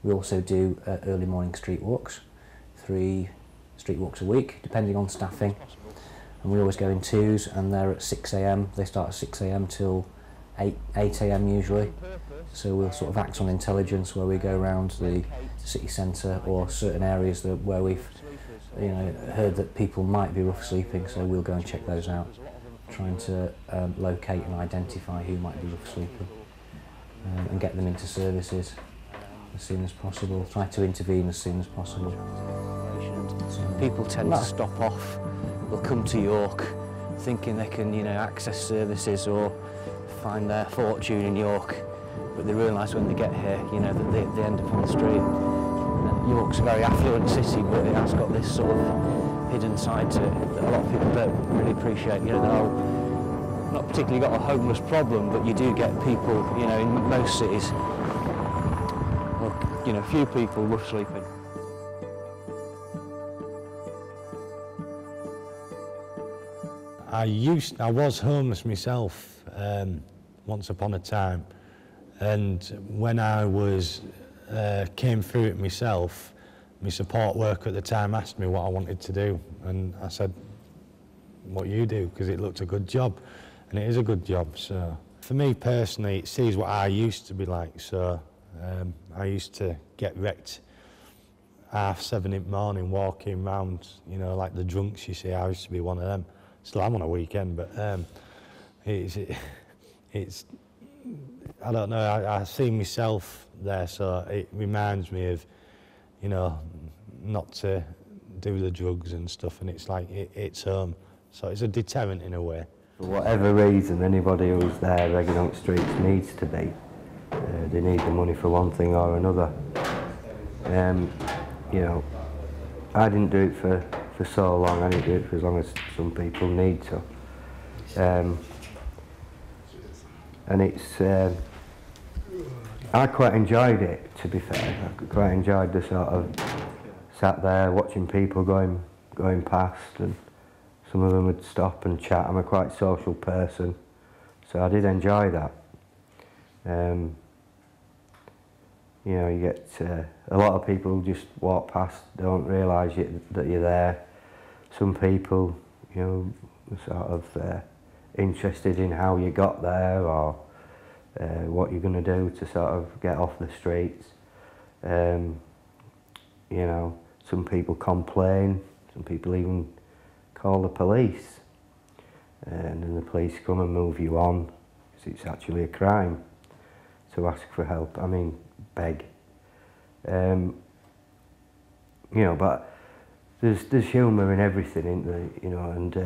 We also do early morning street walks, 3 street walks a week, depending on staffing. And we always go in twos, and they're at 6 AM. They start at 6 AM till 8 AM usually. So we'll sort of act on intelligence where we go around the city centre or certain areas where we've heard that people might be rough sleeping, so we'll go and check those out, trying to locate and identify who might be rough sleeping and get them into services as soon as possible, try to intervene as soon as possible. People tend to stop off, they'll come to York thinking they can access services or find their fortune in York, but they realise when they get here that they end up on the street. York's a very affluent city, but it has got this sort of hidden side to it that a lot of people don't really appreciate. They're not particularly got a homeless problem, but you do get people, in most cities, well, few people rough sleeping. I was homeless myself once upon a time, and when I came through it myself, my support worker at the time asked me what I wanted to do, and I said, what you do, because it looked a good job, and it is a good job. So for me personally, it sees what I used to be like. So I used to get wrecked 7:30 in the morning walking round, like the drunks you see. I used to be one of them. Still am on a weekend, but it's I don't know, I see myself there, so it reminds me of, not to do the drugs and stuff, and it's like, it's home. So it's a deterrent in a way. For whatever reason, anybody who's there begging on the streets needs to be. They need the money for one thing or another. I didn't do it for so long, I didn't do it for as long as some people need to. And it's, I quite enjoyed it, to be fair. I quite enjoyed the sort of, sat there watching people going past, and some of them would stop and chat. I'm a quite social person, so I did enjoy that. You get a lot of people just walk past, don't realise that you're there. Some people, sort of interested in how you got there, or what you're going to do to sort of get off the streets. Some people complain, some people even call the police, and then the police come and move you on, because it's actually a crime to ask for help. I mean, beg. But there's humour in everything, isn't there? And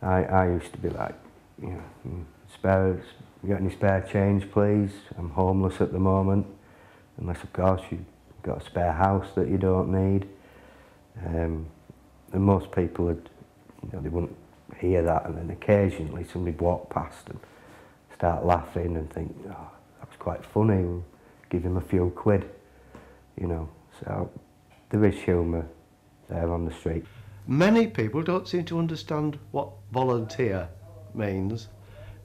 I used to be like, you got any spare change, please? I'm homeless at the moment, unless of course you've got a spare house that you don't need. And most people would, they wouldn't hear that, and then occasionally somebody'd walk past and start laughing and think, oh, that was quite funny, we'll give him a few quid, So there is humour there on the street. Many people don't seem to understand what volunteer means.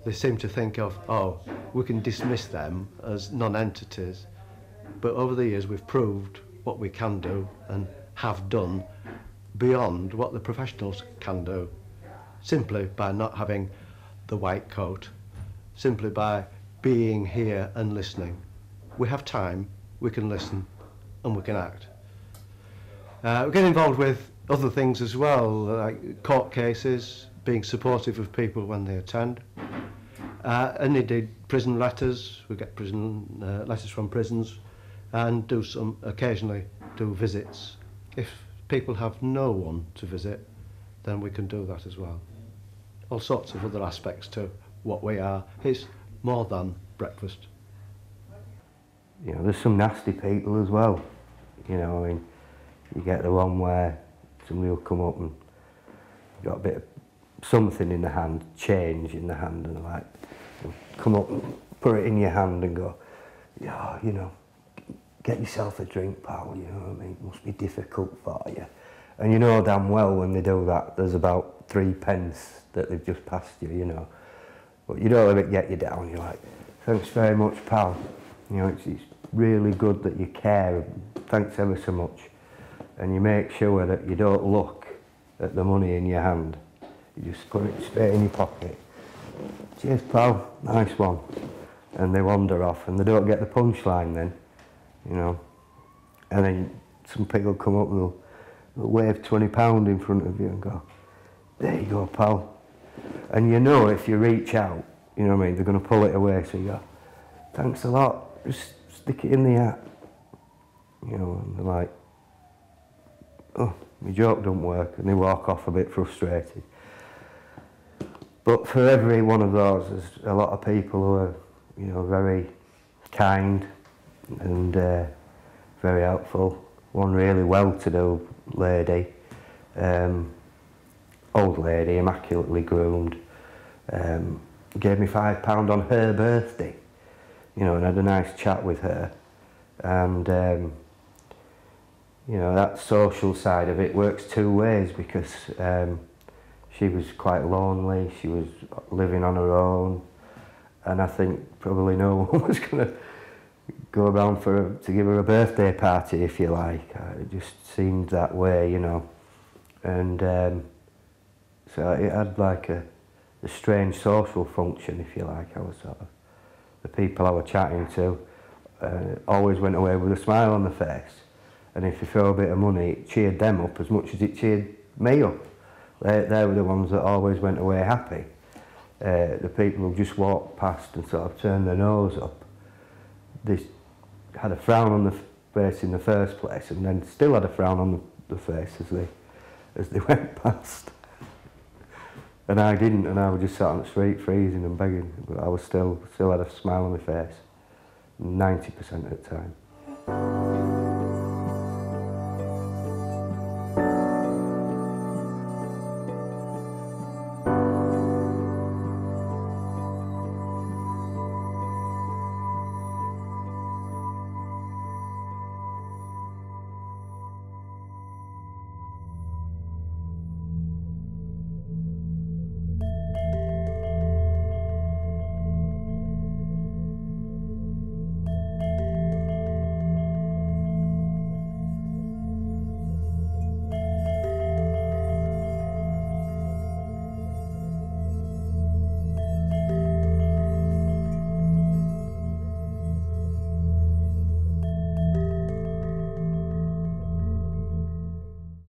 They seem to think of, oh, we can dismiss them as non-entities. But over the years we've proved what we can do and have done beyond what the professionals can do, simply by not having the white coat, simply by being here and listening. We have time, we can listen, and we can act. We get involved with other things as well, like court cases, being supportive of people when they attend, and indeed prison letters. We get prison letters from prisons, and occasionally do visits. If people have no one to visit, then we can do that as well. All sorts of other aspects to what we are. It's more than breakfast. There's some nasty people as well. You get the one where somebody will come up and got a bit of something in the hand, change in the hand, and like come up and put it in your hand and go, yeah, get yourself a drink, pal, you know what I mean? It must be difficult for you. And you know damn well when they do that, there's about 3 pence that they've just passed you, But you don't let it get you down, you're like, thanks very much, pal. It's really good that you care, thanks ever so much, and you make sure that you don't look at the money in your hand. You just put it straight in your pocket. Cheers, pal, nice one. And they wander off, and they don't get the punchline then, you know. And then some people come up and they'll wave £20 in front of you and go, there you go, pal. And you know if you reach out, you know what I mean, they're going to pull it away, so you go, thanks a lot, just stick it in the hat. You know, and they're like, oh, my joke don't work, and they walk off a bit frustrated. But for every one of those, there's a lot of people who are, you know, very kind and very helpful. One really well-to-do lady, old lady, immaculately groomed, gave me £5 on her birthday, you know, and had a nice chat with her. And, you know, that social side of it works two ways, because she was quite lonely, she was living on her own, and I think probably no one was going to go around to give her a birthday party, if you like. It just seemed that way, you know. And so it had like a strange social function, if you like. I was sort of, the people I was chatting to always went away with a smile on their face. And if you throw a bit of money, it cheered them up as much as it cheered me up. They were the ones that always went away happy. The people who just walked past and sort of turned their nose up, they had a frown on the face in the first place, and then still had a frown on the face as they went past. And I didn't, and I was just sat on the street freezing and begging, but I was still had a smile on my face 90% of the time.